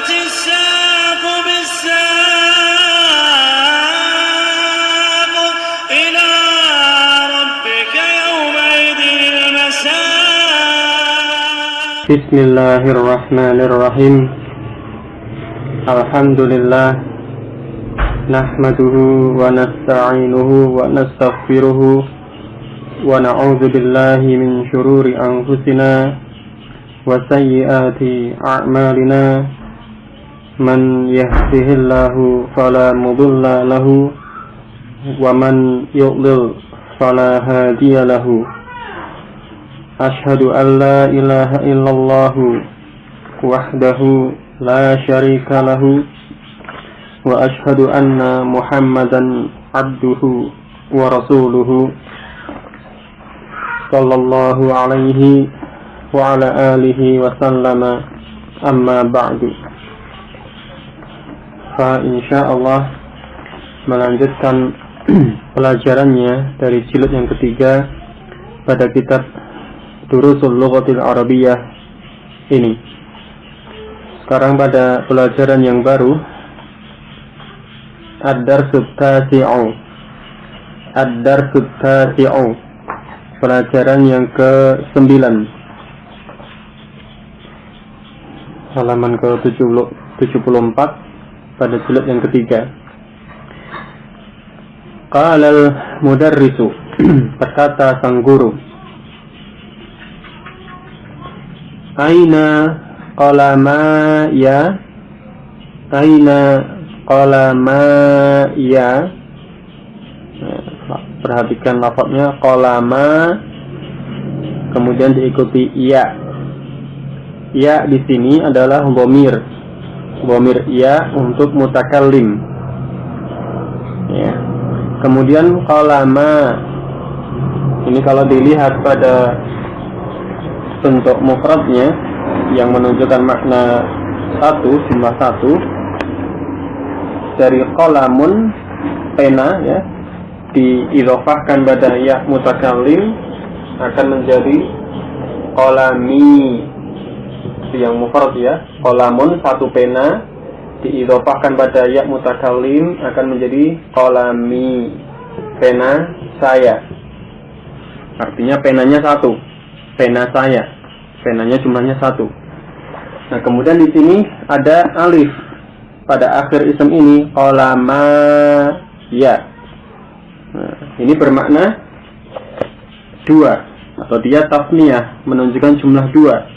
والتفت الساق بالساق إلى ربك يومئذ المساق. بسم الله الرحمن الرحيم. الحمد لله نحمده ونستعينه ونستغفره ونعوذ بالله من شرور أنفسنا وسيئات أعمالنا من يهده الله فلا مضل له ومن يضلل فلا هادي له. أشهد أن لا إله إلا الله وحده لا شريك له وأشهد أن محمدا عبده ورسوله صلى الله عليه وعلى آله وسلم. أما بعد. Insyaallah melanjutkan pelajarannya dari jilid yang ketiga pada kitab Durusul Lughatil Arabiyyah ini. Sekarang pada pelajaran yang baru, Ad-Darsut Tasi'u. Ad-Darsut Tasi'u, pelajaran yang ke-9, halaman ke-74 pada jilid yang ketiga. Qala al-mudarrisu, berkata sang guru, Aina qalamaya, Aina qalamaya. Perhatikan lafadznya, qalama kemudian diikuti ya. Ya di sini adalah dhamir. Dhamir ya untuk mutakallim. Ya. Kemudian qalama ini kalau dilihat pada bentuk mufradnya yang menunjukkan makna satu, jumlah satu, dari qalamun pena ya, diidhofahkan pada ya mutakallim akan menjadi qalami. Itu yang mufrad ya, qalamun satu pena diidhofahkan pada ya mutakallim akan menjadi qalami, pena saya. Artinya penanya satu, pena saya, penanya jumlahnya satu. Nah, kemudian di sini ada alif pada akhir ism ini, qalama ya. Nah, ini bermakna dua, atau dia tasniyah, menunjukkan jumlah dua,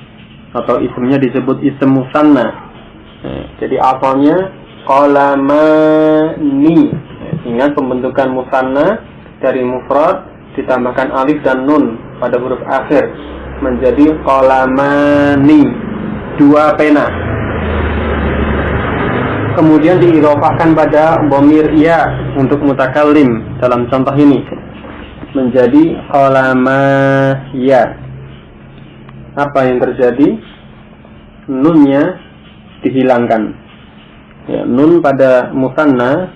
atau ismnya disebut ism musanna. Nah, jadi asalnya qalamani. Ingat pembentukan musanna dari mufrad ditambahkan alif dan nun pada huruf akhir menjadi qalamani, dua pena. Kemudian diidhofahkan pada dhamir ya untuk mutakallim dalam contoh ini menjadi qalamaya. Apa yang terjadi? Nunnya dihilangkan. Ya, nun pada musanna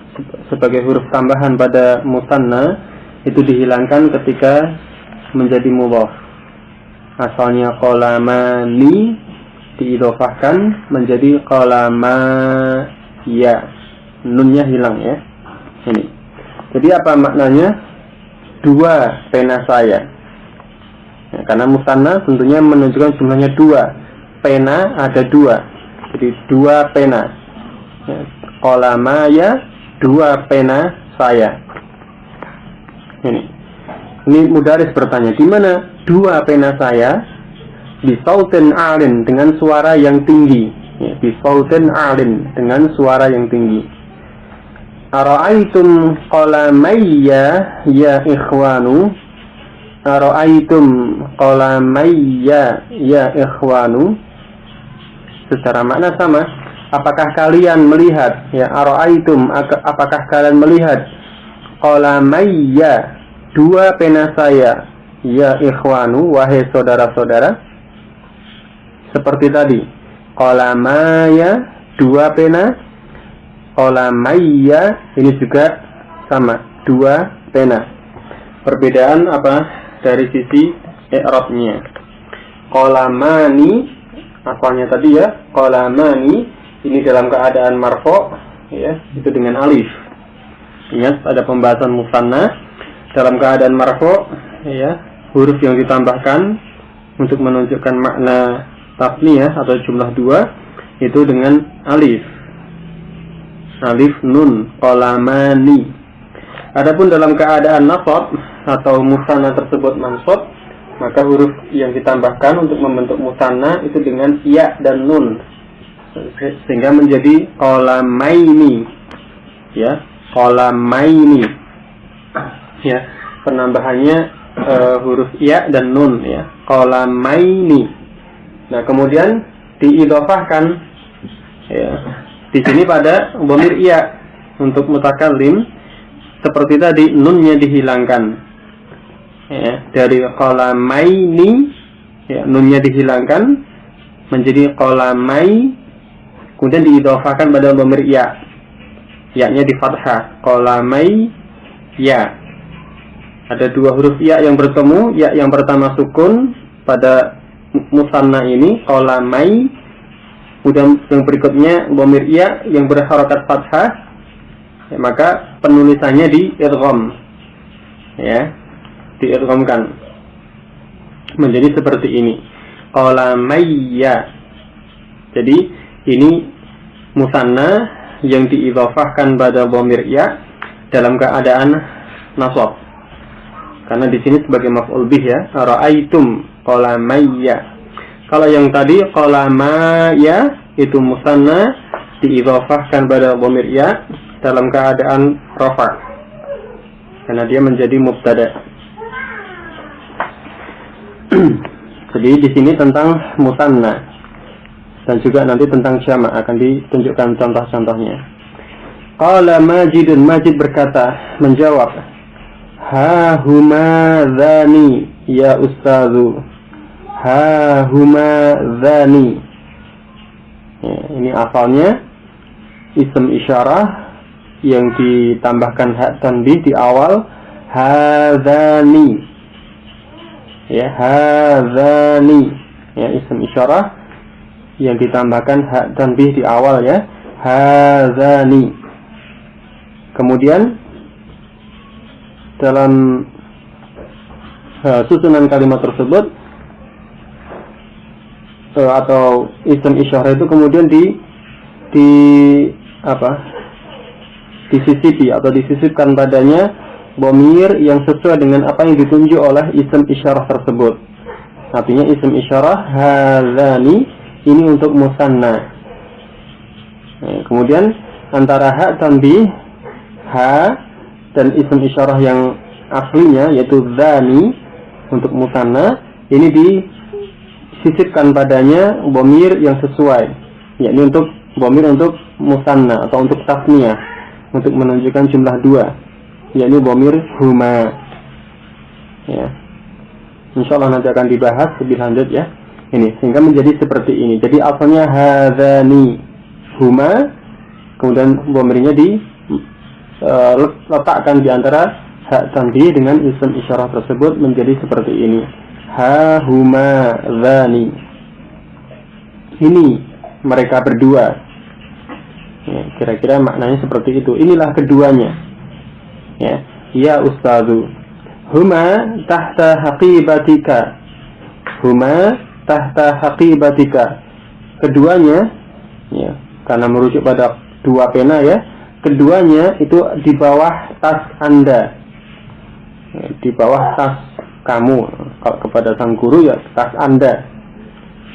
sebagai huruf tambahan pada musanna itu dihilangkan ketika menjadi mudhaf. Asalnya qalamani diidhofahkan menjadi qalamaya. Nunnya hilang ya. Ini. Jadi apa maknanya? Dua pena saya. Ya, karena musanna tentunya menunjukkan jumlahnya dua. Pena ada dua. Jadi dua pena. Ya, qalamaya, dua pena saya. Ini mudaris bertanya, di mana dua pena saya? Bi sautin alin, dengan suara yang tinggi. Ya, bi sautin alin, dengan suara yang tinggi. Ara'aitum qalamayya ya ikhwanu. Ara'aitum qalamayya ya ikhwanu. Secara makna sama. Apakah kalian melihat? Ya, ara'aitum, apakah kalian melihat qalamayya, dua pena saya, ya ikhwanu, wahai saudara-saudara. Seperti tadi, qalamaya, dua pena, qalamayya, ini juga sama, dua pena. Perbedaan apa? Dari sisi i'rabnya. Qalamani, asalnya tadi ya, qalamani, ini dalam keadaan marfu', ya, itu dengan alif. Ingat ada pembahasan musanna dalam keadaan marfu', ya, huruf yang ditambahkan untuk menunjukkan makna tasniyah atau jumlah dua itu dengan alif. Alif nun qalamani. Adapun dalam keadaan nasab atau musanna tersebut mansub, maka huruf yang ditambahkan untuk membentuk musanna itu dengan ya dan nun, sehingga menjadi qalamaini, ya, qalamaini, ya, penambahannya huruf ya dan nun, ya, qalamaini. Nah, kemudian diidhofahkan, ya, di sini pada dhamir ya untuk mutakallim, seperti tadi nunnya dihilangkan, ya, dari qalamaini, ya, nunnya dihilangkan menjadi qalamai, kemudian diidhofahkan pada dhamir ya, ya-nya di fathah, qalamai ya. Ada dua huruf ya yang bertemu, ya yang pertama sukun pada musanna ini qalamai, kemudian yang berikutnya dhamir ya yang berharakat fathah, ya, maka penulisannya di idgham, ya, diidghamkan menjadi seperti ini, qalamaiya. Jadi ini musanna yang diidhofahkan pada dhamir ya dalam keadaan nasab, karena di sini sebagai maf'ul bih, ya, ra'aitum qalamayya. Kalau yang tadi qalamaya itu musanna diidhofahkan pada dhamir ya dalam keadaan rafa, karena dia menjadi mubtada. Jadi di sini tentang musanna, dan juga nanti tentang jama' akan ditunjukkan contoh-contohnya. Qala Majidun, Majid berkata, menjawab, ha huma dhani ya ustazu, ha huma dhani, ya, ini asalnya isim isyarah yang ditambahkan hak tanbih di awal, hadzani, ya, hadzani, ya, isim isyarah yang ditambahkan hak tanbih di awal, ya, hadzani. Kemudian dalam susunan kalimat tersebut atau isim isyarah itu kemudian disisipi atau disisipkan padanya dhamir yang sesuai dengan apa yang ditunjuk oleh isim isyarah tersebut. Artinya isim isyarah hadzani ini untuk musanna. Kemudian antara hak tanbih ha dan isim isyarah yang aslinya yaitu dzani untuk musanna, ini disisipkan padanya dhamir yang sesuai, yakni untuk dhamir untuk musanna atau untuk tasniyah, untuk menunjukkan jumlah dua, yakni dhamir huma, ya. Insyaallah nanti akan dibahas lebih lanjut, ya. Ini sehingga menjadi seperti ini. Jadi asalnya hadzani huma, kemudian dhamirnya letakkan di antara hak tanbih dengan isim isyarah tersebut menjadi seperti ini, ha huma dzani, ini mereka berdua, ya, kira-kira maknanya seperti itu. Inilah keduanya, ya, ya ustazu, huma tahta haqibatika, huma tahta haqibatika, keduanya, ya, karena merujuk pada dua pena, ya, keduanya itu di bawah tas Anda, ya, di bawah tas kamu. Kalau kepada sang guru, ya, tas Anda.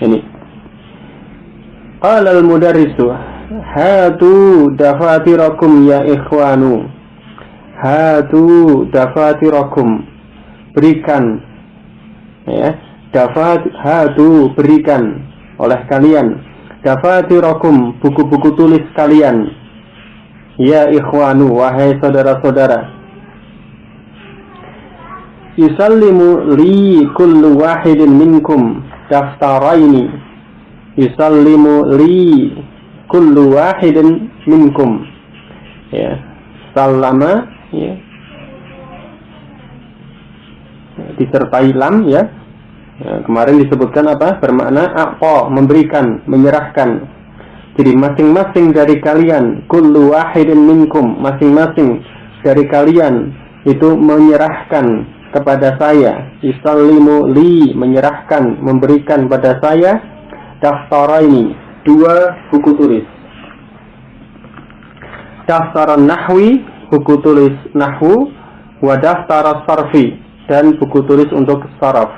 Ini qala al-mudarrisu hatu dafatirakum ya ikhwanu, hatu dafatirakum, berikan, ya, hatu berikan oleh kalian, dafatirakum buku-buku tulis kalian, ya ikhwanu wahai saudara-saudara, yusallimu li kullu wahidin minkum daftaraini, yusallimu li kullu wahidin minkum, ya, sallama, ya, disertai lam, ya. Ya, kemarin disebutkan apa? Bermakna aqo, memberikan, menyerahkan. Jadi masing-masing dari kalian, kullu wahidin minkum, masing-masing dari kalian itu menyerahkan kepada saya, yusallimu li, menyerahkan, memberikan pada saya, daftaraini, 2 buku tulis. Daftaran nahwi, buku tulis nahwu, wa daftar sarfi, dan buku tulis untuk saraf.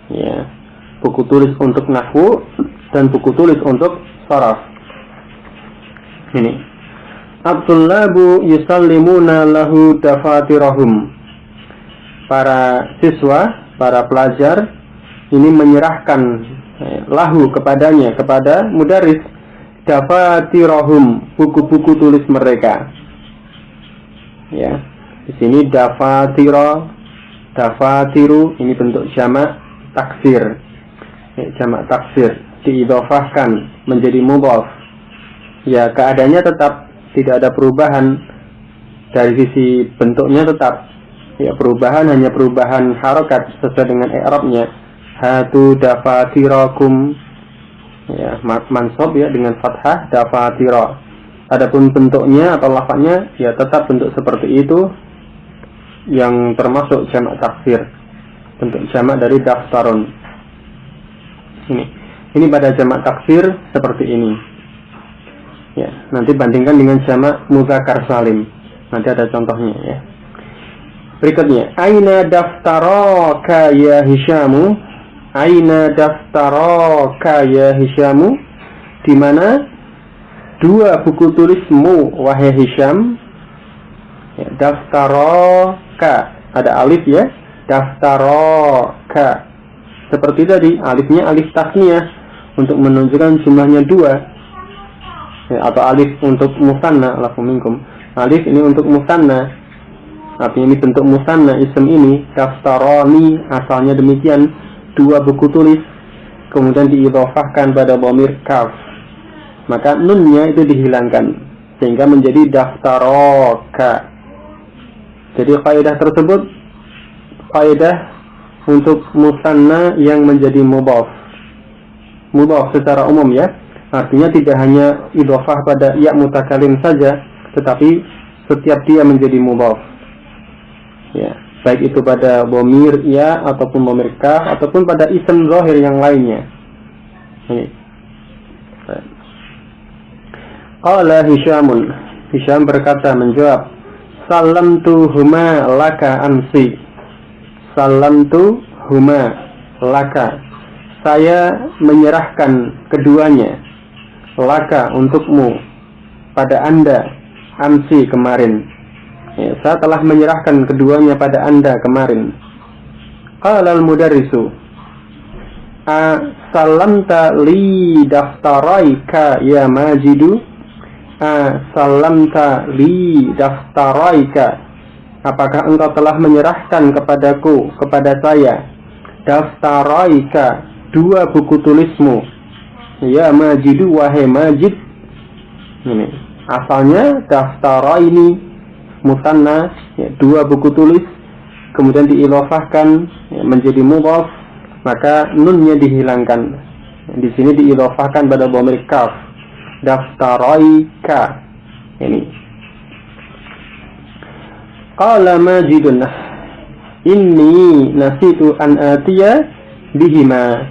Ya, buku tulis untuk nahwu dan buku tulis untuk saraf. Ini. At-tullabu yusallimuna lahu dafatirahum. Para siswa, para pelajar ini menyerahkan lahu kepadanya, kepada mudaris, dafatirahum, buku-buku tulis mereka. Ya. Di sini dafatira, dafatiru, ini bentuk jamak taksir. Jamak taksir diidhofahkan menjadi mudhaf. Ya, keadaannya tetap tidak ada perubahan dari sisi bentuknya, tetap ya perubahan hanya perubahan harokat sesuai dengan i'rabnya. Hatu dafatirakum, ya mansub ya dengan fathah dafatira. Adapun bentuknya atau lafadznya ya tetap bentuk seperti itu yang termasuk jamak taksir, bentuk jamak dari daftarun. Ini pada jamak taksir seperti ini. Ya, nanti bandingkan dengan jamak muzakkar salim. Nanti ada contohnya ya. Berikutnya, aina daftaraka ya Hisyamu? Aina daftaraka ya Hisyamu? Di mana 2 buku tulismu wahai Hisyam? Ya, daftaraka, ada alif ya. Daftaraka. Seperti tadi, alifnya alif tasniyah untuk menunjukkan jumlahnya 2. Ya, atau alif untuk musanna, lafu minkum. Alif ini untuk musanna, artinya ini bentuk musanna isim ini. Daftarani asalnya demikian, 2 buku tulis, kemudian diidhofahkan pada dhamir kaf, maka nunnya itu dihilangkan sehingga menjadi daftaraka. Jadi kaidah tersebut kaidah untuk musanna yang menjadi mudhaf secara umum ya. Artinya tidak hanya idhofah pada ya mutakalim saja, tetapi setiap dia menjadi mudhaf. Ya, baik itu pada dhamir ya ataupun dhamir kaf ataupun pada isim zahir yang lainnya. Ini. Qala Hisyamun. Hisyam berkata menjawab, "Salamtu huma laka amsi." Salamtu huma laka. Saya menyerahkan keduanya, laka untukmu, pada Anda, amsi kemarin. Ya, saya telah menyerahkan keduanya pada Anda kemarin. Qala al-mudarrisu, "Salamta li daftaraika ya Majidu?" Salamta li daftaraika. Apakah engkau telah menyerahkan kepadaku, kepada saya, daftaraika, 2 buku tulismu, ya Majidu wahai Majid. Ini asalnya daftaraini musanna, ya, 2 buku tulis, kemudian diilofahkan ya, menjadi mudhaf, maka nunnya dihilangkan. Di sini diilofahkan pada dhamir kaf, daftaraika. Ini qala Majidun, inni nasitu an atiya bihima.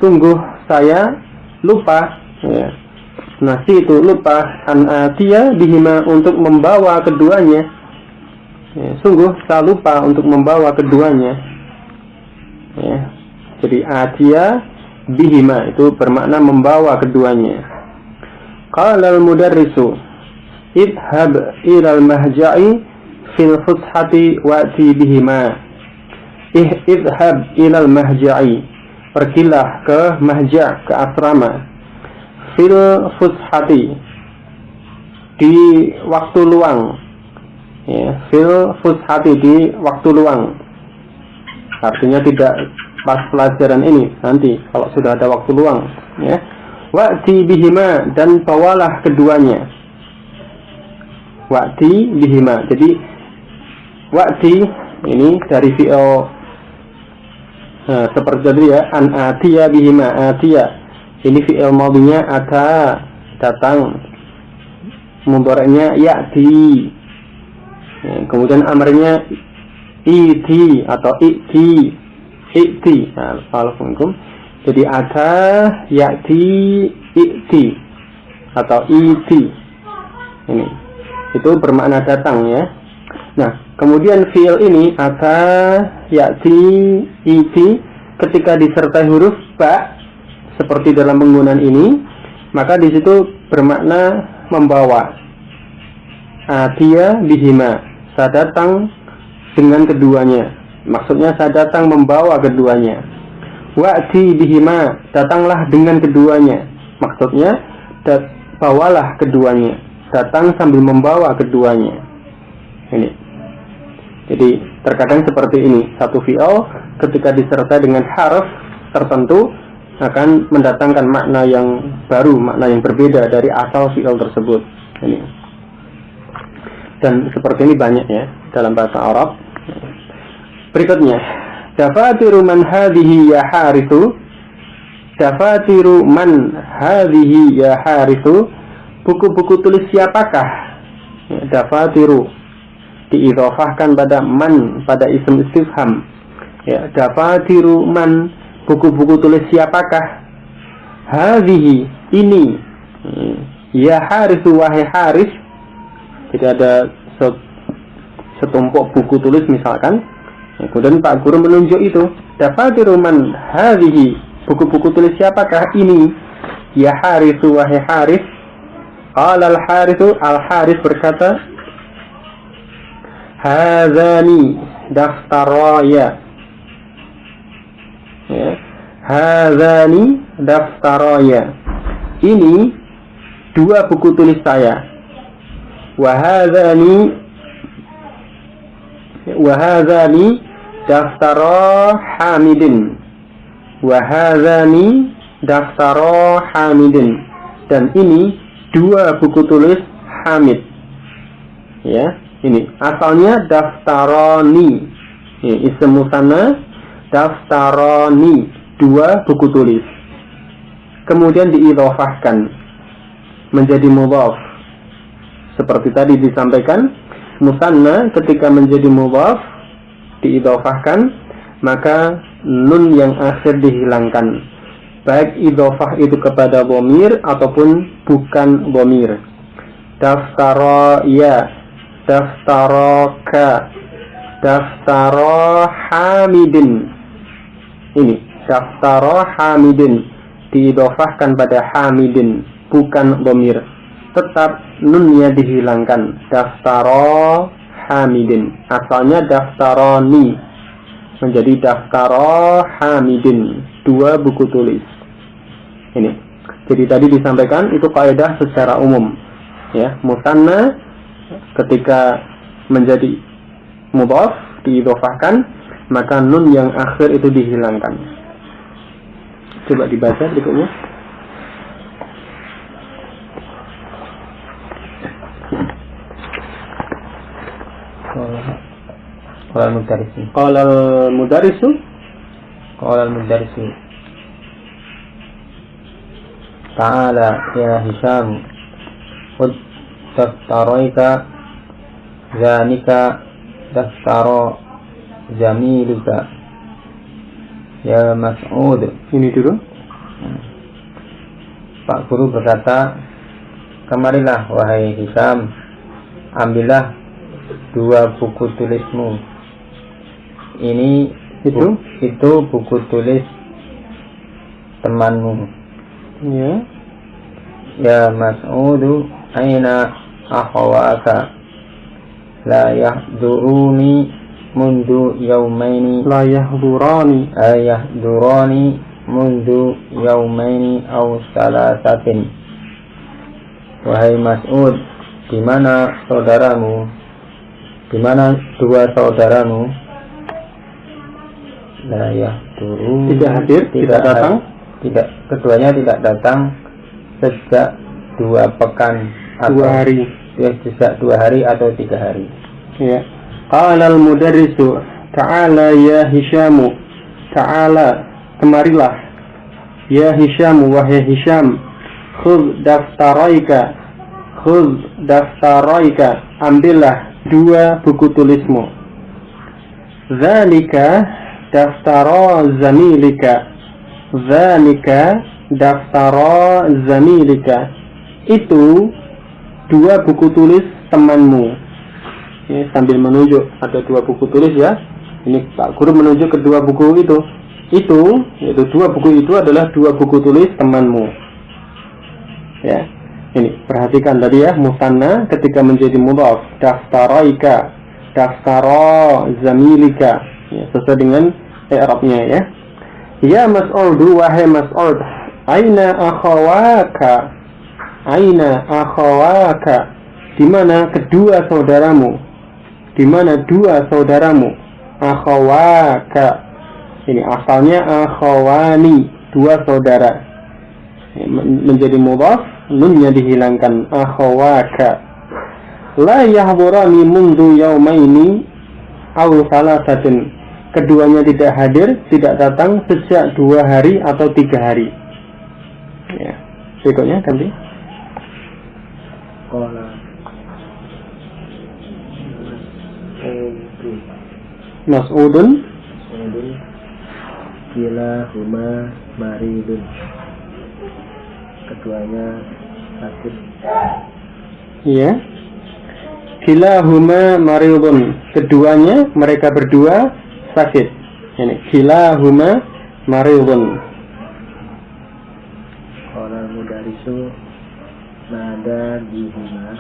Sungguh saya lupa ya. Nasitu lupa an atiya bihima untuk membawa keduanya. Ya, sungguh saya lupa untuk membawa keduanya. Ya. Jadi atiya bihima itu bermakna membawa keduanya. Qala al-mudarrisu, idhab ilal mahja'i fil fushati wa'ti bihima. Idhab ilal mahja'i, pergilah ke mahja', ke asrama, fil fushati, di waktu luang. Ya, fil fushati, di waktu luang. Artinya tidak pas pelajaran ini, nanti kalau sudah ada waktu luang ya. Wa'ti bihima, dan bawalah keduanya. Wa'ti bihima. Jadi wa'ti ini dari fi'il seperti tadi ya, an atiya bihima. Atiya Ini fi'il madhinya ata, datang. Mudhari'nya ya'ti. Ya, kemudian amrnya iti atau i'ti. Nah, Assalamualaikum. Jadi ata, ya'ti, i'ti atau iti. Ini. Itu bermakna datang ya. Nah, kemudian fi'il ini ata, ya'ti, iti ketika disertai huruf ba seperti dalam penggunaan ini, maka di situ bermakna membawa. Atiya bihima, saya datang dengan keduanya. Maksudnya saya datang membawa keduanya. Wa'ti bihima, datanglah dengan keduanya. Maksudnya bawalah keduanya. Datang sambil membawa keduanya. Ini. Jadi terkadang seperti ini, satu fi'il ketika disertai dengan harf tertentu akan mendatangkan makna yang baru, makna yang berbeda dari asal fi'il tersebut. Ini. Dan seperti ini banyak ya dalam bahasa Arab. Berikutnya, dafatiru man hadhihi ya harithu. Dafatiru man hadhihi ya harithu. Buku-buku tulis siapakah? Dafatiru diidhofahkan pada man, pada isim istifham. Ya, dafatiru man, buku-buku tulis siapakah? Hadhihi, ini. Ya harithu wahai haris. Jadi ada setumpuk buku tulis misalkan. Kemudian Pak Guru menunjuk itu. Dafatiru man hadhihi, buku-buku tulis siapakah ini? Ya harithu wahai haris. Al-Harithu, Al-Haris berkata, Hadhani daftaraya. Ya. Hadhani daftaraya. Ini dua buku tulis saya. Wahadhani daftara Hamidin. Wahadhani daftara Hamidin. Dan ini dua buku tulis Hamid. Ya, ini asalnya daftaroni. Ism musanna daftaroni, dua buku tulis. Kemudian diidhofahkan menjadi mudhaf. Seperti tadi disampaikan, musanna ketika menjadi mudhaf diidhofahkan, maka nun yang akhir dihilangkan. Baik idhofah itu kepada dhamir ataupun bukan dhamir. Daftara ya, daftaraka, daftara Hamidin. Ini daftara Hamidin diidhofahkan pada Hamidin, bukan dhamir. Tetap nunnya dihilangkan. Daftara Hamidin. Asalnya daftaroni menjadi daftara Hamidin, dua buku tulis. Ini. Jadi tadi disampaikan itu kaidah secara umum. Ya, musanna ketika menjadi mudhaf diidhofahkan, maka nun yang akhir itu dihilangkan. Coba dibaca berikutnya. Qala al-mudarrisu Ta'ala ya Hisham Qud daftaraika Zanika daftara Jamiluka Ya Mas'ud. Ini dulu. Pak Guru berkata, kemarilah wahai Hisham, ambillah dua buku tulismu. Ini itu buku tulis temanmu. Ya. Ya Mas'udu aina akhawaka la yahduruni mundu yaumaini la yahdurani mundu yaumaini aw salasatin. Wahai Mas'ud, di mana saudaramu? Di mana dua saudaramu? La yahduruni, tidak hadir, tidak datang. Tidak, keduanya tidak datang sejak 2 pekan atau 2 hari. Sejak 2 hari atau 3 hari. Ya. Qala al-mudarrisu ta'ala ya Hishamu. Ta'ala, kemarilah Ya Hisham, wahai Hisham, khudh daftaraika, ambillah 2 buku tulismu. Zalika daftara zamilika, itu 2 buku tulis temanmu. Ini sambil menunjuk ada 2 buku tulis ya. Ini Pak Guru menunjuk ke 2 buku itu. Yaitu 2 buku itu adalah 2 buku tulis temanmu. Ya. Ini perhatikan tadi ya, musanna ketika menjadi mudhaf, daftaraika, daftara zamilika, ya, sesuai dengan i'rabnya ya. Ya Mas'ud, wahai Mas'ud, aina akhawaka, di mana kedua saudaramu? Di mana 2 saudaramu? Akhawaka, ini asalnya akhawani, 2 saudara. Menjadi mudhaf, nunnya dihilangkan, akhawaka. La yahdurani mundu yaumaini aw salasatin, keduanya tidak hadir, tidak datang sejak 2 hari atau 3 hari. Ya. Berikutnya ganti. Mas'udun kilahuma maridun, keduanya sakit. Ya. Kilahuma maridun, keduanya, mereka berdua sakit. Ini kilahuma maridun. Qala mudarisu nada bihima,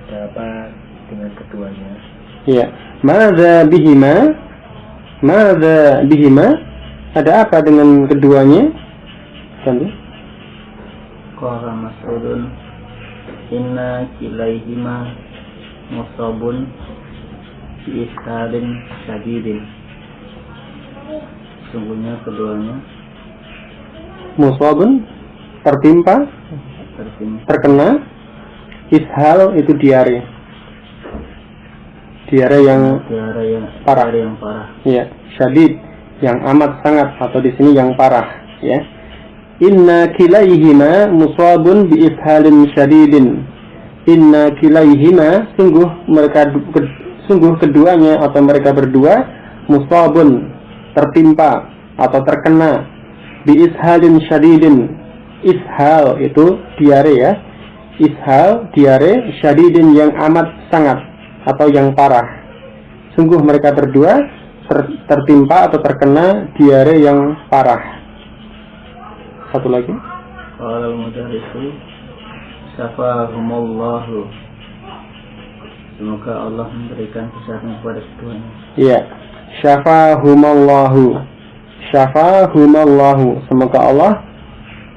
ada apa dengan keduanya? Ya. Madza bihima, ada apa dengan keduanya? Ganti. Qala Mas'udun inna kilaihima musabun bi ishalin syadidin, sungguhnya keduanya Musabun, tertimpa, terkena. Ishal itu diare. Diare yang parah. Ya, syadid, yang amat sangat, atau di sini yang parah, ya. Inna kilaihima musabun bi ishalin syadidin. Inna kilaihima, sungguh keduanya atau mereka berdua musabun, tertimpa atau terkena, bi ishalin syadidin. Ishal itu diare ya. Ishal diare, syadidin yang amat sangat atau yang parah. Sungguh mereka berdua tertimpa atau terkena diare yang parah. Satu lagi. Qala al-mudarrisu syafahumullahu, semoga Allah memberikan kesehatan kepada keduanya. Iya, syafahumullahu, semoga Allah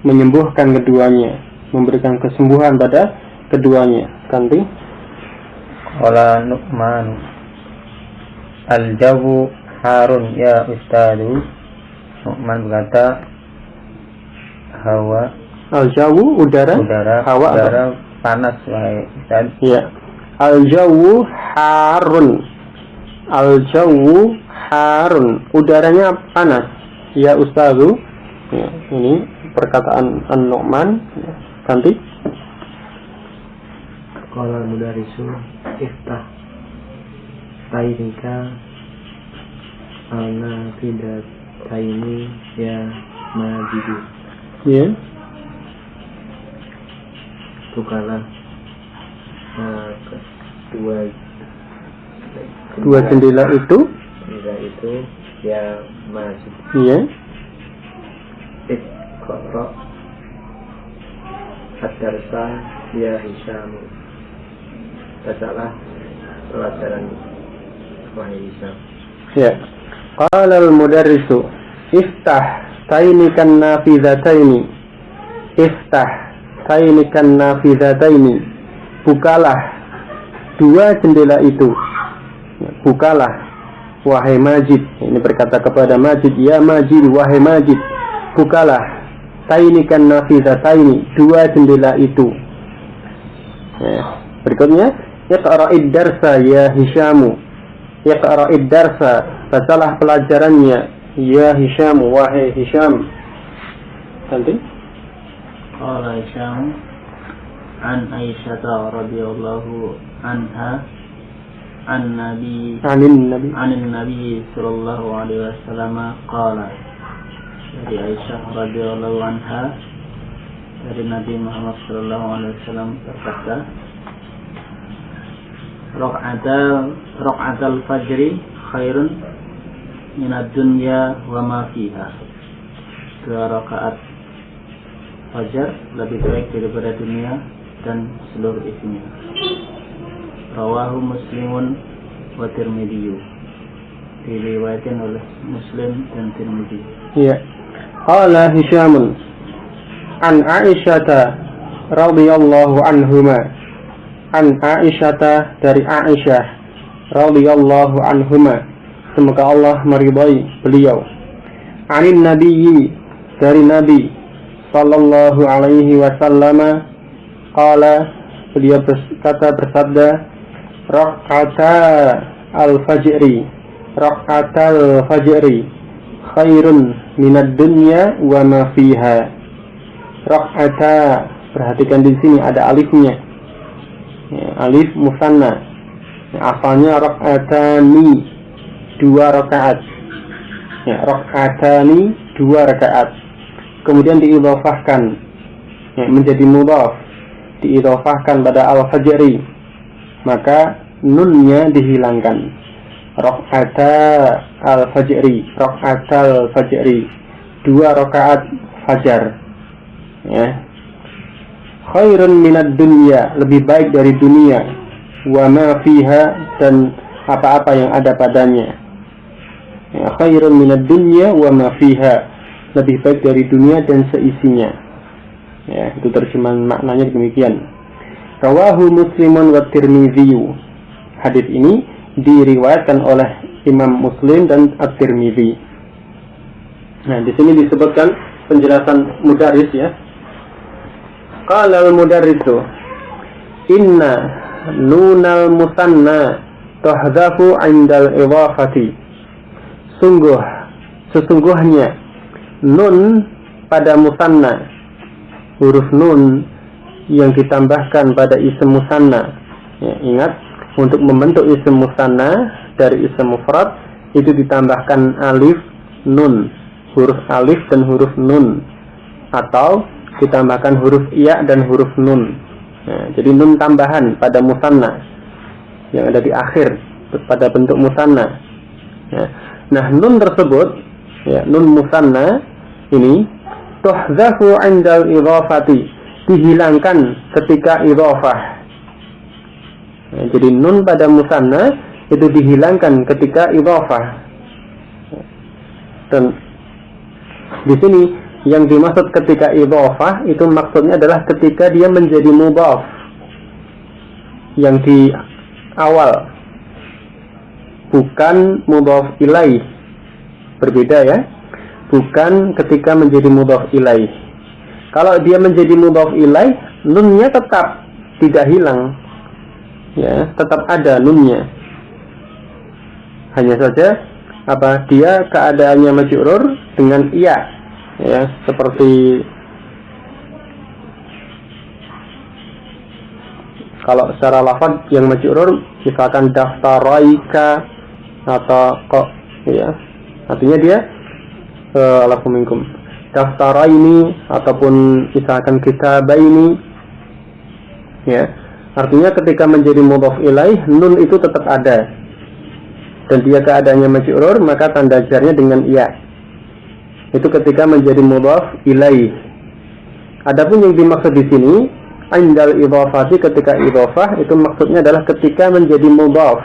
menyembuhkan keduanya, memberikan kesembuhan pada keduanya. Ganti. Qala Nu'man al-jawu harun ya ustadu. Nu'man berkata, hawa Al-jawu udara, hawa udara panas wahai ustad. Ya. Al-jawu harun, udaranya panas ya ustadu. Ya, ini perkataan An-Nu'man. Ya. Ganti. Qala mudarisu iftah tainika alna tidak taini ya majidu. Ya. Bukalah Dua jendela itu ya majid. Iya. Iqra ad-darsa ya Hisham, bacalah pelajaran wahai Hisham. Ya. Qala al-mudarrisu iftah tainikan nafidhataini. Bukalah 2 jendela itu. Bukalah wahai Majid. Ini berkata kepada Majid, ya Majid, wahai Majid, bukalah tainikan nafidhataini, 2 jendela itu. Ya. Berikutnya, iqra'id darsa ya Hishamu. Iqra'id darsa, bacalah pelajarannya ya Hisham, wahai Hisham. Nanti. Qala Hisham an Aisyah radhiyallahu anha anin Nabi sallallahu alaihi wasallam qala. Dari Aisyah radhiyallahu anha dari Nabi Muhammad sallallahu alaihi wasallam berkata, Raq'atul fajri khairun minad dunya wa ma fiha. 2 rakaat fajar lebih baik daripada dunia dan seluruh isinya. Rawahu Muslimun wa Tirmidzi. Diriwayatkan oleh Muslim dan Tirmidzi. Iya. Qala Hisham an Aisyah radhiyallahu anhuma. An Aisyah dari Aisyah radhiyallahu anhuma. Semoga Allah meridai beliau. Anin Nabiyyi dari Nabi sallallahu alaihi wasallam qala, beliau bersabda, Raq'atal fajri khairun minad dunya wa ma fiha. Raq'ata, perhatikan di sini ada alifnya. Ya, alif musanna. Ya, asalnya raq'atani, 2 rakaat. Ya, raq'atani 2 rakaat. Kemudian diidhafahkan, ya, menjadi mudhaf, diidhafahkan pada al-fajri, maka nunnya dihilangkan. Raq'atal fajri 2 rakaat fajar. Ya. Khairun minad dunya, lebih baik dari dunia, wa ma fiha, dan apa-apa yang ada padanya. Ya, khairun minad dunya wa ma fiha, lebih baik dari dunia dan seisinya. Ya, itu terjemahan maknanya demikian. Rawahu Muslimun wa Tirmidzi. Hadis ini diriwayatkan oleh Imam Muslim dan At-Tirmidzi. Nah, di sini disebutkan penjelasan mudarris, ya. Qala al-mudarrisu inna nunal musanna tuhdafu 'indal idhafati. Sesungguhnya nun pada musanna, huruf nun yang ditambahkan pada isim musanna, ya, ingat, untuk membentuk isim musanna dari isim mufrad itu ditambahkan alif nun, huruf alif dan huruf nun, atau ditambahkan huruf iya dan huruf nun. Ya, jadi nun tambahan pada musanna yang ada di akhir pada bentuk musanna. Ya. Nah, nun tersebut, ya, nun musanna ini tuhzafu 'indal idhafati, dihilangkan ketika idhafah. Ya, jadi nun pada musanna itu dihilangkan ketika idhafah. Dan di sini yang dimaksud ketika idhafah itu maksudnya adalah ketika dia menjadi mudhaf, yang di awal, bukan mudhaf ilaih. Berbeda, ya. Bukan ketika menjadi mudhaf ilaih. Kalau dia menjadi mudhaf ilaih, nunnya tetap tidak hilang, ya, tetap ada nunnya. Hanya saja dia keadaannya majrur dengan iya, ya, seperti kalau secara lafaz yang majrur misalkan daftaraika atau kok, ya, artinya dia Alaikum daftaraini ataupun misalkan kitabaini, ya, artinya ketika menjadi mudhaf ilaih nun itu tetap ada dan dia keadaannya majrur, maka tanda jarnya dengan iya. Itu ketika menjadi mudhaf ilaih. Adapun yang dimaksud di sini indal idhafati, ketika idhafah itu maksudnya adalah ketika menjadi mudhaf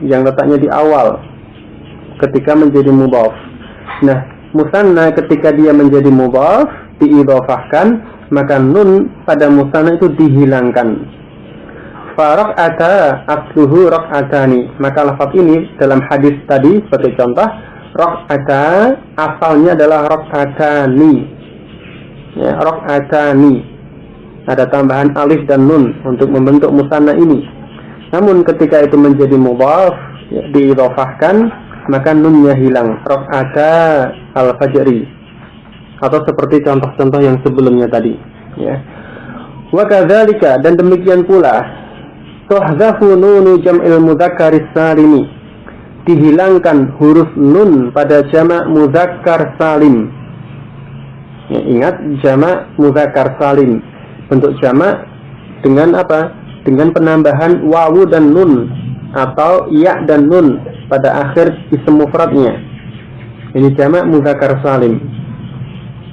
yang letaknya di awal, ketika menjadi mudhaf. Nah, musanna ketika dia menjadi mudhaf diidhafahkan, maka nun pada musanna itu dihilangkan. Faraq'ata asluhu raq'atani, maka lafaz ini dalam hadis tadi sebagai contoh, raq'ata asalnya adalah raq'atani, ya, raq'atani, ada tambahan alif dan nun untuk membentuk musanna ini. Namun ketika itu menjadi mudhaf, ya, diidhafahkan, maka nunnya hilang. Raq'ata al-fajri, atau seperti contoh-contoh yang sebelumnya tadi, ya. Wa kadzalika, dan demikian pula, tuhzafu nunu jam'il mudzakkaris salimi, dihilangkan huruf nun pada jamak mudzakkar salim. Ya, ingat jamak mudzakkar salim, bentuk jamak dengan apa? Dengan penambahan wawu dan nun atau ya dan nun pada akhir isim mufradnya. Ini jamak mudzakkar salim.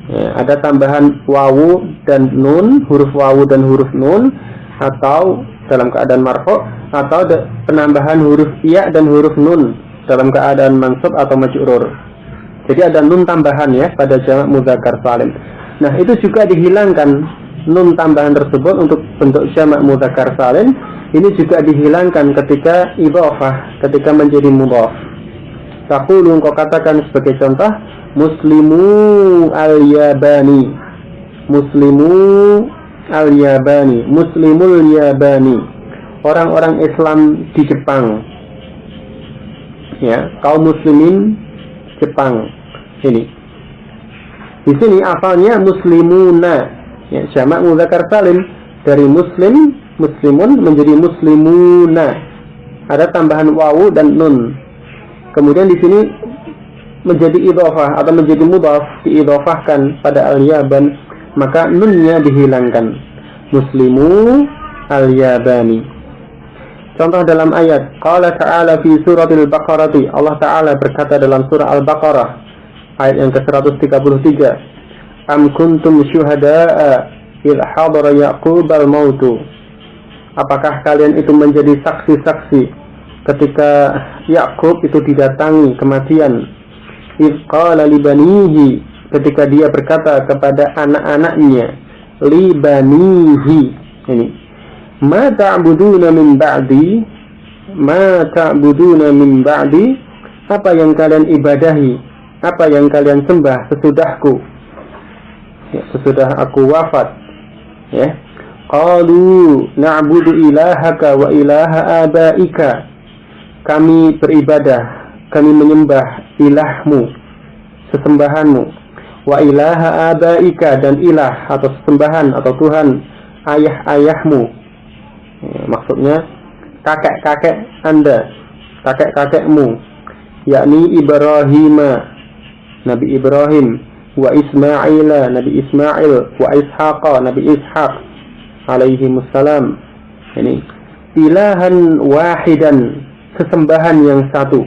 Ya, ada tambahan wawu dan nun, huruf wawu dan huruf nun, atau dalam keadaan marfu', atau penambahan huruf ya dan huruf nun dalam keadaan mansub atau majrur. Jadi ada nun tambahan ya pada jamak mudzakkar salim. Nah, itu juga dihilangkan nun tambahan tersebut untuk bentuk jamak mudzakkar salim. Ini juga dihilangkan ketika idhofah, ketika menjadi mudhaf. Taqulu, engkau katakan sebagai contoh, muslimu al-yabani, muslimu al-yabani, muslimul yabani, orang-orang Islam di Jepang, ya, kaum muslimin Jepang. Ini di sini asalnya muslimuna, ya, jamak mudzakkar salim dari muslim, muslimun menjadi muslimuna, ada tambahan wawu dan nun. Kemudian di sini menjadi idhofah atau menjadi mudhaf, diidhofahkan pada al-yaban, maka nunnya dihilangkan, muslimu al-yabani. Contoh dalam ayat, qala ta'ala fi suratil baqarah, Allah Ta'ala berkata dalam surah Al-Baqarah ayat yang ke-133, am kuntum syuhada'a idh hadara Ya'qub al-mautu, apakah kalian itu menjadi saksi-saksi ketika Ya'qub itu didatangi kematian, idh qala li banihi, ketika dia berkata kepada anak-anaknya, li banihi, ini, ma ta'buduna min ba'di, ma ta'buduna min ba'di, apa yang kalian ibadahi, apa yang kalian sembah sesudahku, ya, sesudah aku wafat, ya. Qalu na'budu ilahaka wa ilaha abaika, kami beribadah, kami menyembah ilahmu, sesembahanmu, wa ilaha abaika, dan ilah atau sesembahan atau Tuhan ayah-ayahmu, ya, maksudnya kakek-kakek Anda, kakek-kakekmu, yakni Ibrahim, Nabi Ibrahim, wa Ismail, Nabi Ismail, wa Ishaq, Nabi Ishaq alaihi wassalam. Ini ilahan wahidan, sesembahan yang satu,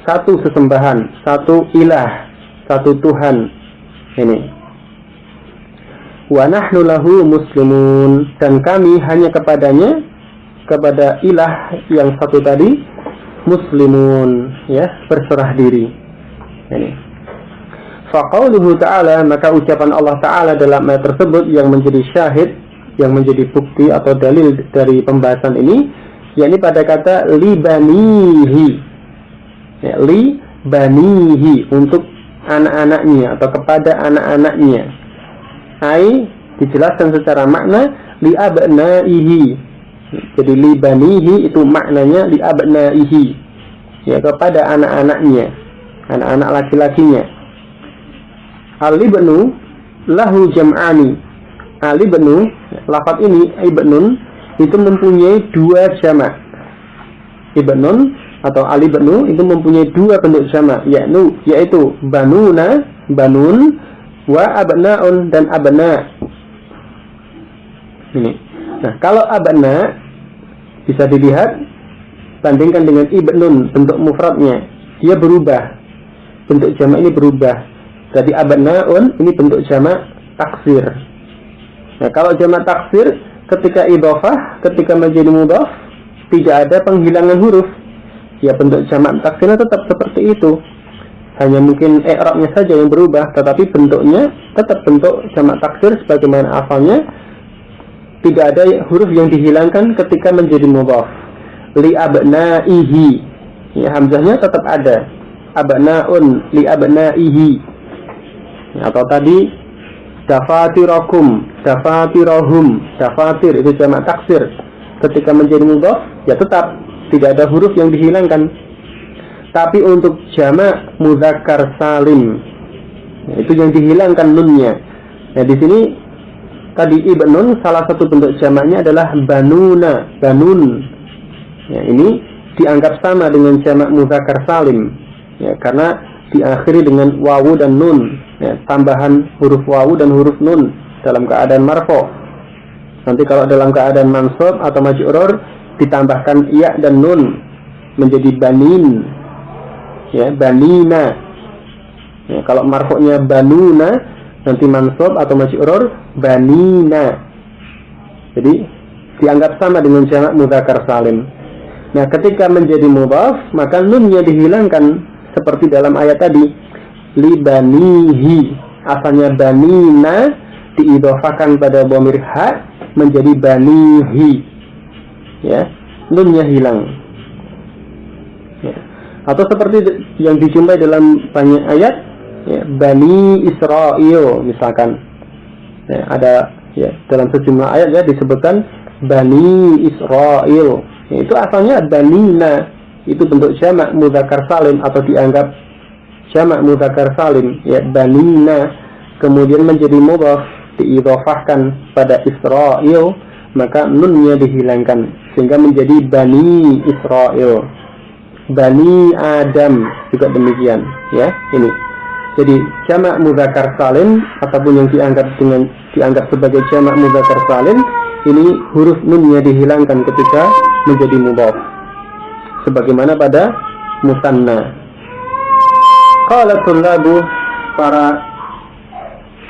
satu sesembahan, satu ilah, satu Tuhan. Ini, wa nahnu lahu muslimun, dan kami hanya kepadanya, kepada ilah yang satu tadi, muslimun, ya, berserah diri. Ini faqauluhu ta'ala, maka ucapan Allah Ta'ala dalam ayat tersebut yang menjadi syahid, yang menjadi bukti atau dalil dari pembahasan ini, yakni pada kata li banihi, ya, li banihi, untuk anak-anaknya atau kepada anak-anaknya. Ai dijelaskan secara makna li abnaihi. Jadi li banihi itu maknanya li abnaihi, ya, kepada anak-anaknya, anak-anak laki-lakinya. Al-ibnu lahu jam'ani. Al-ibnu, lafaz ini ibnun itu mempunyai dua jamak. Ibnun atau al-ibnu itu mempunyai dua bentuk jamak, yaitu banuna, banun, wa abnaun, dan abna. Ini. Nah, kalau abna bisa dilihat bandingkan dengan ibnun, bentuk mufradnya dia berubah, bentuk jamak ini berubah. Jadi abnaun ini bentuk jamak taksir. Nah, kalau jamak taksir ketika idhofah, ketika menjadi mudhaf, tidak ada penghilangan huruf, ya, bentuk jamak taksirnya tetap seperti itu, hanya mungkin i'rabnya saja yang berubah, tetapi bentuknya tetap bentuk jamak taksir sebagaimana asalnya. Tidak ada huruf yang dihilangkan ketika menjadi mudhaf. Li abnaihi, ya, hamzahnya tetap ada, abnaun, li abnaihi. Atau tadi dafatirakum, dafatirahum, dafatir itu jamak taksir, ketika menjadi mudhaf ya tetap tidak ada huruf yang dihilangkan. Tapi untuk jamak mudzakkar salim, Itu yang dihilangkan nunnya. Nah, di sini tadi ibnun, salah satu bentuk jamaknya adalah banuna, banun. Ya, ini dianggap sama dengan jamak mudzakkar salim. Ya, karena diakhiri dengan wawu dan nun. Ya, tambahan huruf wawu dan huruf nun dalam keadaan marfu'. Nanti kalau dalam keadaan mansub atau majrur ditambahkan ya dan nun menjadi banin. Ya, banina. Ya, kalau marfu'nya banuna, nanti mansub atau majrur banina. Jadi dianggap sama dengan jamak mudzakkar salim. Nah, ketika menjadi mudhaf, maka nunnya dihilangkan seperti dalam ayat tadi, libanihi. Asalnya banina diidhofahkan pada dhamir ha menjadi banihi. Ya, nunnya hilang. Ya. Atau seperti yang dijumpai dalam banyak ayat, ya, Bani Israel misalkan. Ya, ada ya dalam sejumlah ayat ya disebutkan Bani Israel. Ya, itu asalnya banina, itu bentuk jamak mudzakkar salim atau dianggap jamak mudzakkar salim, ya banina, kemudian menjadi mudhaf diidhofahkan pada Israel, maka nunnya dihilangkan sehingga menjadi Bani Israel. Bani Adam juga demikian, ya. Ini jadi jamak mudzakkar salim ataupun yang dianggap sebagai jamak mudzakkar salim, ini huruf nunnya dihilangkan ketika menjadi mudhaf sebagaimana pada musanna. Qala tullabu,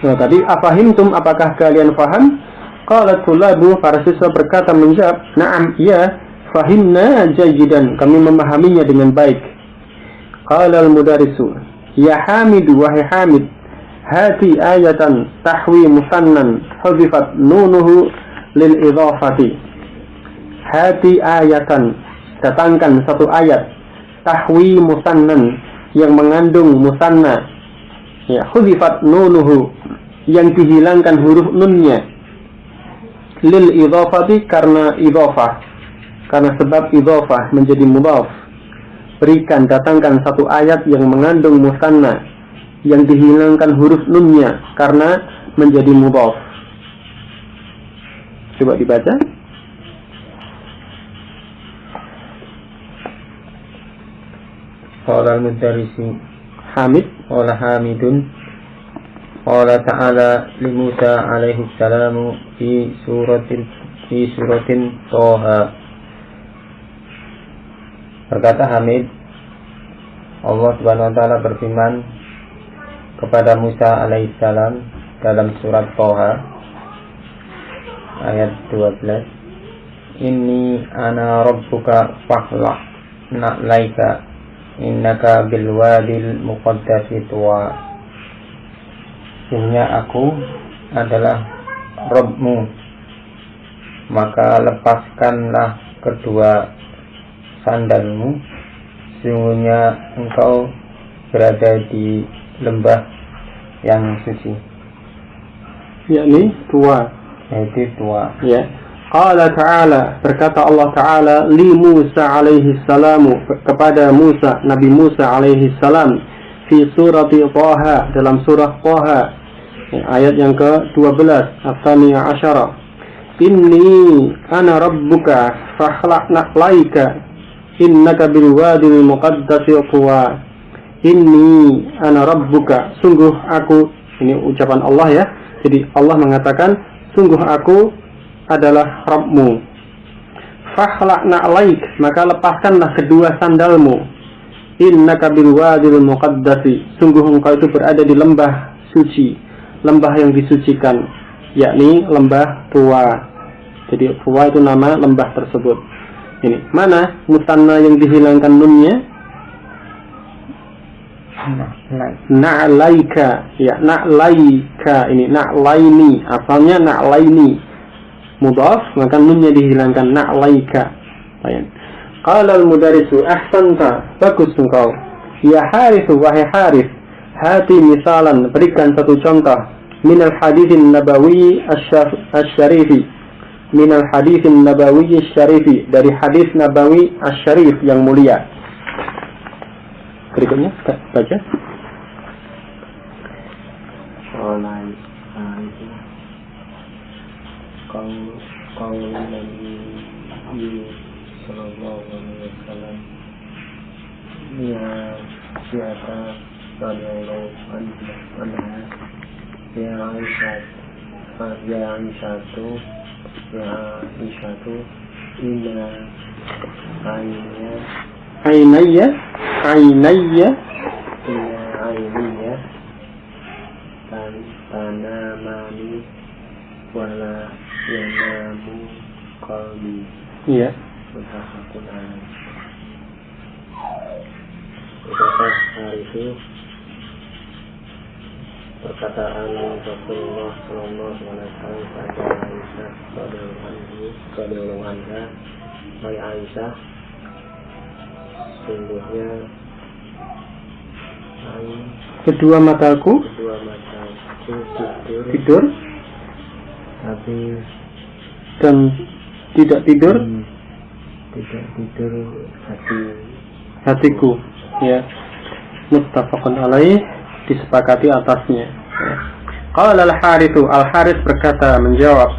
tadi afahimtum, apakah kalian faham? Qala tullabu, para siswa berkata menjawab, na'am, ya, fahimna jayidan, kami memahaminya dengan baik. Qala al-mudarisu, ya Hamidu, wahai Hamid, hati ayatan tahwi musannan hudifat nunuhu lil idhafati. Hati ayatan, datangkan satu ayat, tahwi musannan, yang mengandung musanna, ya, hudifat nunuhu, yang dihilangkan huruf nunnya, lil idhafati, karena idhafah, karena sebab idhafah menjadi mudhaf. Berikan, datangkan satu ayat yang mengandung musanna, yang dihilangkan huruf nunnya karena menjadi mudhaf. Coba dibaca. Qala al-mudarrisu Hamid, qala Hamidun qala ta'ala li Musa alaihi salamu fi suratin Thaha. Berkata Hamid, Allah Subhanahu wa taala berfirman kepada Musa alaihi salam dalam surat Thaha ayat 12, Inni ana rabbuka fahla na'laika innaka bilwadil muqaddasi tuwa. Sesungguhnya aku adalah Rabbmu, maka lepaskanlah kedua sandalmu, sesungguhnya engkau berada di lembah yang suci, yakni tua, yaitu tua. ya. Qala ta'ala, berkata Allah Ta'ala li Musa alaihi salamu, kepada Musa, Nabi Musa alaihi salam, fi surati Thaha, dalam surah Thaha, ayat yang ke-12, at-thaniyah asyara. Inni ana rabbuka fahlaq laika innaka bil wadil muqaddasi tuwa. Inni ana rabbuka, sungguh aku, ini ucapan Allah ya. Jadi Allah mengatakan sungguh aku adalah Rabbmu. Fakhla'na alaik, maka lepaskanlah kedua sandalmu. Innaka bil wadil muqaddasi, sungguh engkau itu berada di lembah suci, lembah yang disucikan, yakni lembah Tuwa. Jadi Tuwa itu nama lembah tersebut. Ini mana musanna yang dihilangkan nunnya? Na'laika, ya, na'laika, ini na'laini, asalnya na'laini mudhaf, maka nunnya dihilangkan, na'laika. Baik. Qala al-mudarrisu ahsanta, bagus engkau. Ya Harith, wahai Harith, hati misalan, berikan satu contoh, minal hadithin nabawi asy-syarifi, minal hadithin nabawi asy-syarifi, dari hadis nabawi asy-syarif yang mulia. Berikutnya baca. Sekolah itu kau Nabi Sallallahu Alaihi Wasallam ya siapa radhiyallahu anha ya Aisyah inna ainayya tanamani wala yanamu qalbi. Iya. Muttafaqun alaih. Ucapan hari itu perkataan Rasulullah Sallallahu Alaihi Wasallam pada Aisyah radhiyallahu anha, wahai Aisyah, sungguhnya kedua mataku tidur tapi dan tidak tidur hatiku, ya. Muttafaqun alaih, disepakati atasnya. Qala al-Harits berkata, menjawab,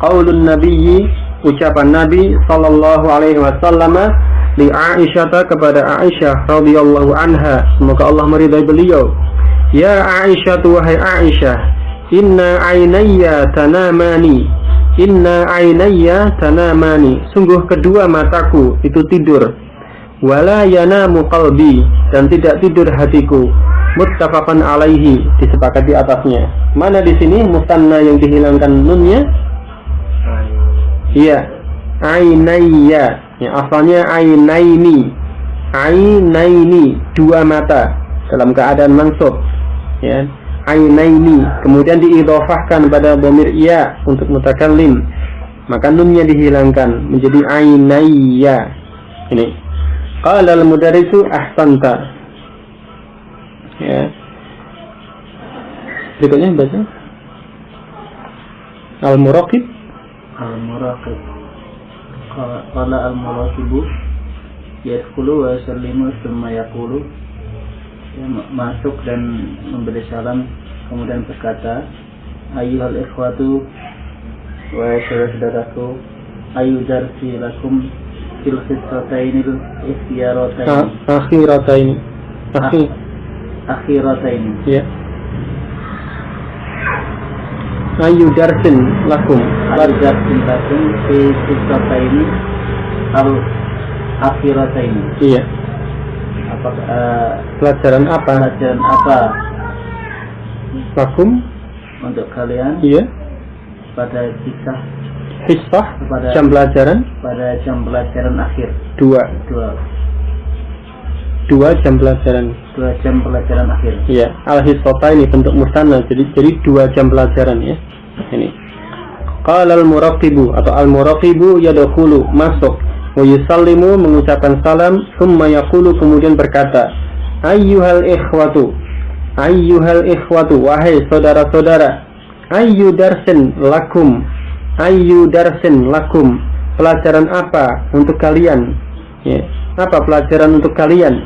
qaulun nabiyyi, ucapan Nabi sallallahu alaihi wasallam li Aisyah, kepada Aisyah radhiyallahu anha, semoga Allah meridai beliau. Ya Aisyah, wahai Aisyah, inna ainayya tanamani, sungguh kedua mataku itu tidur. Wala yanamu qalbi, dan tidak tidur hatiku. Muttafaqan alaihi, disepakati atasnya. Mana di sini musanna yang dihilangkan nunnya? Iya, ainayya. Ya, asalnya ainaini, dua mata dalam keadaan mansub. Ya, ainaini, kemudian diidhofahkan pada dhamir ya untuk mutakallim, maka nunnya dihilangkan menjadi ainayya. Ini qala al-mudarrisu ahsanta. Ya, berikutnya baca al-muraqib. Qala al-muraqibu yadkhulu wa yusallimu thumma yaqulu, ya, masuk dan memberi salam, kemudian berkata, ayyuhal ikhwatu, wa saudaraku, ayu darsi lakum fil khissatainil akhirataini, ya. Ayu darsin lakum fi khissataini al akhirataini, iya. Pelajaran apa lakum untuk kalian, iya, pada hissah pada jam pelajaran akhir, dua jam pelajaran akhir, iya. Al-hissata ini bentuk musanna, jadi 2 jam pelajaran, ya. Ini qala al-muraqibu atau al-muraqibu yadkhulu, masuk, wa yusallimu, mengucapkan salam, summa yaqulu, kemudian berkata, ayyuhal ikhwatu, wahai saudara-saudara, ayyu darsin lakum, pelajaran apa untuk kalian, ya. Apa pelajaran untuk kalian?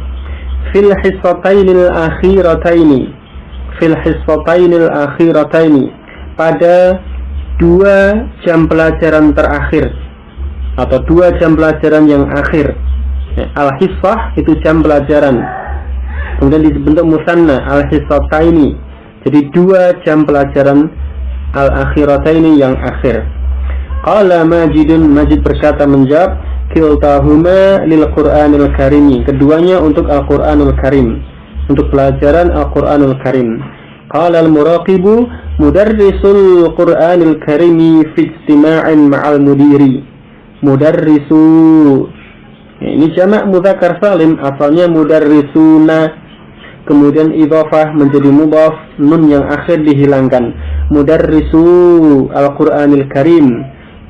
Fil hissatainil akhirataini, pada 2 jam pelajaran terakhir atau 2 jam pelajaran yang akhir, ya. Al-hissah itu jam pelajaran, kemudian dibentuk musanna al-hissataini, jadi 2 jam pelajaran al-akhirataini yang akhir. Qala Majid berkata, menjawab, kiltahuma lil Qur'anil Karim, keduanya untuk Al-Qur'anul Karim, untuk pelajaran Al-Qur'anul Karim. Qala al-muraqibu mudarrisul Qur'anil Karim fi istima'in ma'al mudiri. Mudarrisu, ya, ini jamak mudzakkar salim, asalnya mudarrisuna, kemudian idhofah menjadi mudhaf, nun yang akhir dihilangkan. Mudarrisu Al-Qur'anil Karim,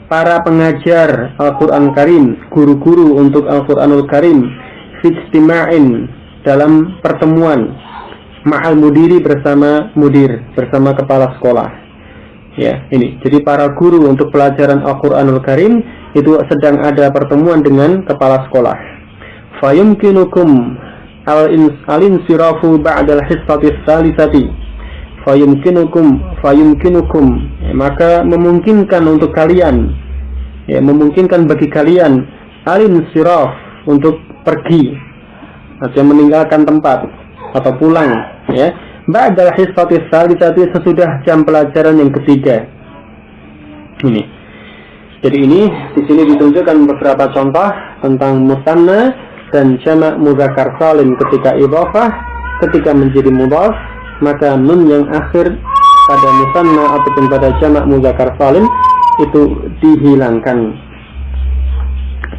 para pengajar Al-Qur'an Karim, guru-guru untuk Al-Qur'anul Karim, fitstima'in, dalam pertemuan, ma'al mudiri, bersama kepala sekolah. Ya, ini. Jadi para guru untuk pelajaran Al-Qur'anul Karim itu sedang ada pertemuan dengan kepala sekolah. Fayumkinukum al-insirafu ba'dal hissati tsalisati. fayumkinukum, maka memungkinkan untuk kalian, memungkinkan bagi kalian al-insiraf, untuk pergi atau meninggalkan tempat atau pulang, ba'dal hissati tsalitsati, sesudah jam pelajaran yang ketiga. Ini. Jadi ini di sini ditunjukkan beberapa contoh tentang musanna dan jamak mudzakkar salim ketika idhofah, ketika menjadi mudhaf, maka nun yang akhir pada musanna ataupun pada jamak mudzakkar salim itu dihilangkan.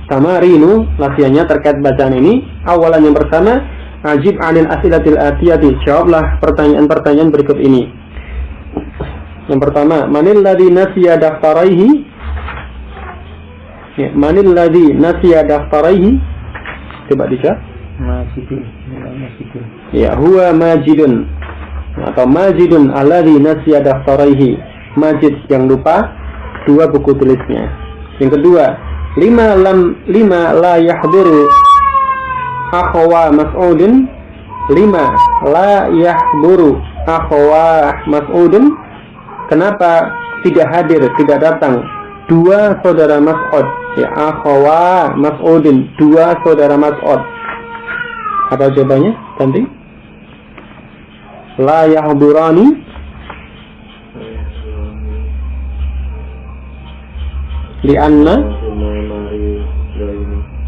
Tamarinu, latihannya terkait bacaan ini. Awalan yang pertama, ajib 'anil as'ilatil atiyati, jawablah pertanyaan-pertanyaan berikut ini. Yang pertama, manil ladzi nasiya daftaraihi? Manil ladzi nasiya daftaraihi? Coba dijawab. Majidun. Ya, huwa Majidun, atau Majidun alladzi nasiya daftaraihi. Majid yang lupa dua buku tulisnya. Yang kedua, lima la yahduru akhwa Mas'udin. 5 la yahduru akhwa Mas'udin. Kenapa tidak hadir, tidak datang dua saudara Mas'ud? Akhwa Mas'udin, dua saudara Mas'ud. Apa jawabannya? Ganti. La yahdurani. Lianna.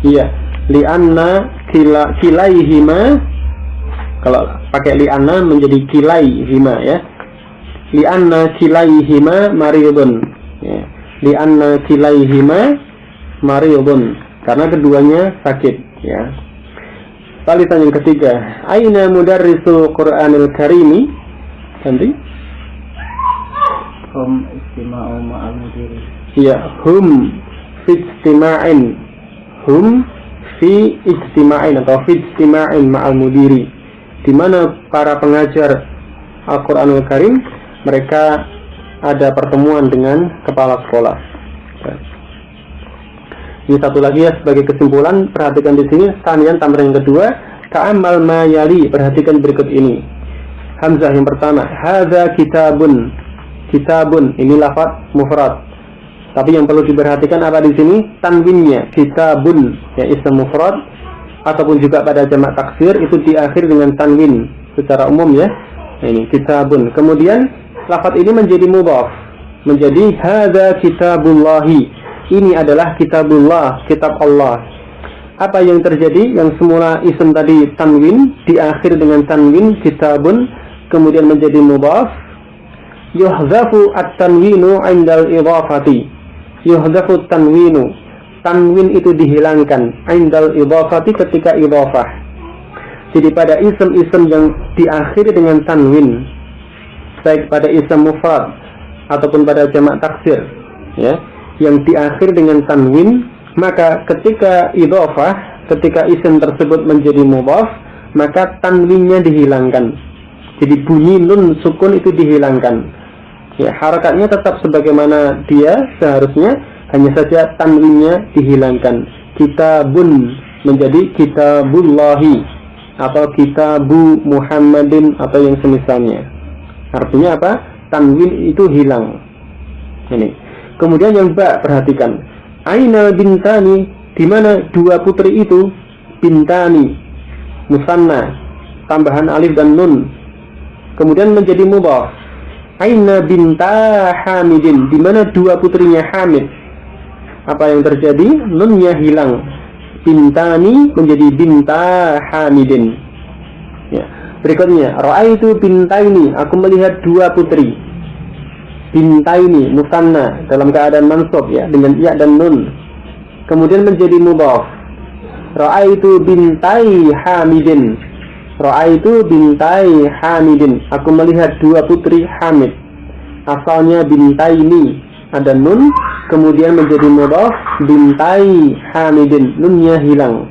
Iya, lianna kilaihima. Kalau pakai lianna menjadi kilaihima, lianna kilaihima maridun, lianna kilaihima maridun, karena keduanya sakit, Salisan yang ketiga, aina mudarrisul Qur'anil Karimi? Nanti Hum istima'u ma'al mudiri. Hum fi istima'in. Hum fi istima'in atau fi istima'in ma'al mudiri, di mana para pengajar Al-Qur'anul Karim mereka ada pertemuan dengan kepala sekolah. Ini satu lagi sebagai kesimpulan, perhatikan di sini tanian tamrin yang kedua, ta'ammal ma yali, perhatikan berikut ini. Hamzah yang pertama, hadza kitabun. Kitabun ini lafaz mufrad. Tapi yang perlu diperhatikan apa di sini? Tanwinnya, kitabun, isim mufrad ataupun juga pada jamak taksir itu diakhir dengan tanwin secara umum, Ini kitabun. Kemudian lafaz ini menjadi mudhaf, menjadi hadza kitabullahi. Ini adalah kitabullah, kitab Allah. Apa yang terjadi? Yang semula isim tadi tanwin diakhir dengan tanwin kitabun, kemudian menjadi mudhaf. Yuhzafu at-tanwinu 'indal idhafati. Yuhzafu at-tanwinu. Tanwin itu dihilangkan 'indal idhafati, ketika idhafah. Jadi pada isim-isim yang diakhiri dengan tanwin, baik pada isim mufrad ataupun pada jamak taksir, yang diakhir dengan tanwin, maka ketika idhafah, ketika isim tersebut menjadi mudhaf, maka tanwinnya dihilangkan. Jadi bunyi nun sukun itu dihilangkan. Harakatnya tetap sebagaimana dia seharusnya, hanya saja tanwinnya dihilangkan. Kitabun menjadi kitabullahi atau kitabu Muhammadin atau yang semisalnya. Artinya apa? Tanwin itu hilang. Ini. Kemudian yang ba, perhatikan. Ainal bintani, di mana dua putri itu? Bintani, musanna, tambahan alif dan nun. Kemudian menjadi mudhaf. Aina binta Hamidin, di mana dua putrinya Hamid. Apa yang terjadi? Nunnya hilang. Bintani menjadi binta Hamidin. Berikutnya, ra'aitu bintaini, aku melihat dua putri. Bintaini musanna dalam keadaan mansub, dengan ya dan nun. Kemudian menjadi mudhaf. Ra'aitu bintai Hamidin. Ra'aitu bintai Hamidin, aku melihat dua putri Hamid. Asalnya bintaini, ada nun, kemudian menjadi mudhaf bintai Hamidin, nunnya hilang.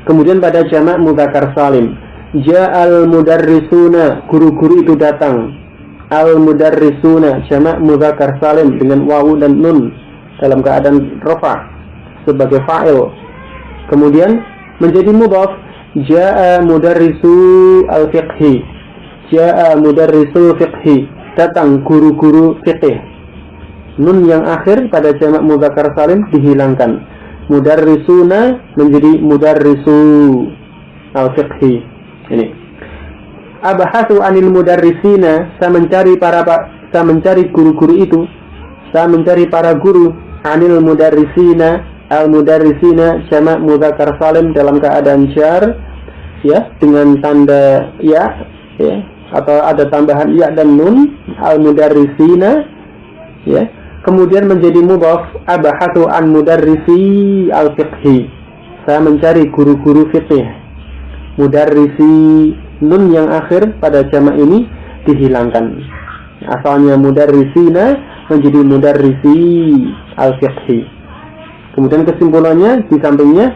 Kemudian pada jamak mudzakkar salim, ja'al mudarrisuna, guru-guru itu datang. Al mudarrisuna jamak mudzakkar salim dengan wawu dan nun dalam keadaan rafa sebagai fa'il. Kemudian menjadi mudhaf, ja'a mudarrisu al-fiqhi, Ja'a mudarrisul fiqhi, datang guru-guru fiqih. Nun yang akhir pada jamak mudzakkar salim dihilangkan. Mudarrisuna menjadi mudarrisu al-fiqhi. Ini. Abahatsu anil mudarrisina, saya mencari guru-guru itu. Saya mencari para guru. Anil mudarrisina, al-mudarrisina jamak mudzakkar salim dalam keadaan syar, ya, dengan tanda ya, atau ada tambahan ya dan nun, al-mudarrisina, ya. Kemudian menjadi mudhaf, abahatsu an mudarrisi al-fiqhi. Saya mencari guru-guru fiqih. Mudarrisi, nun yang akhir pada jamak ini dihilangkan. Asalnya mudarrisina menjadi mudarrisi al-fiqhi. Kemudian kesimpulannya di sampingnya,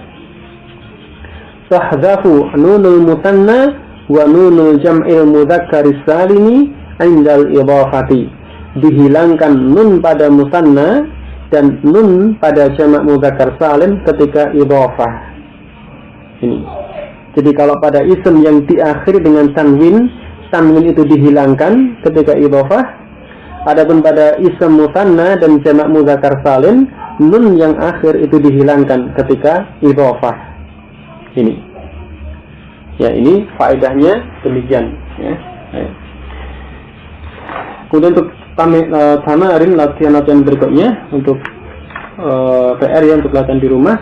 tahzafu nunul musanna wa nunul jam'il mudzakkaris salimi 'indal idhafati. Dihilangkan nun pada musanna dan nun pada jamak mudzakkar salim ketika idhafah. Ini. Jadi kalau pada isim yang diakhiri dengan tanwin itu dihilangkan ketika idhafah. Adapun pada isim musanna dan jamak mudzakkar salim, nun yang akhir itu dihilangkan ketika idhafah. Ini. Ya, ini faedahnya demikian, ya. Kemudian untuk tamarin latihan-latihan berikutnya untuk PR ya, untuk latihan di rumah,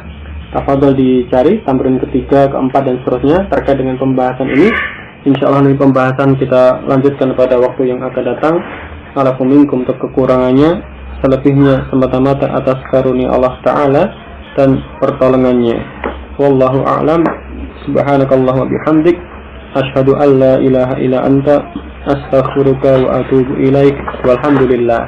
tafadhol dicari tamrin ketiga, keempat dan seterusnya terkait dengan pembahasan ini. Insyaallah nanti pembahasan kita lanjutkan pada waktu yang akan datang. Alafu minkum, untuk kekurangannya selebihnya semata-mata atas karunia Allah Ta'ala dan pertolongannya. Wallahu a'lam. Subhanakallahumma bihamdik, asyhadu an la ilaha illa anta, astaghfiruka wa atubu ilaik. Walhamdulillah.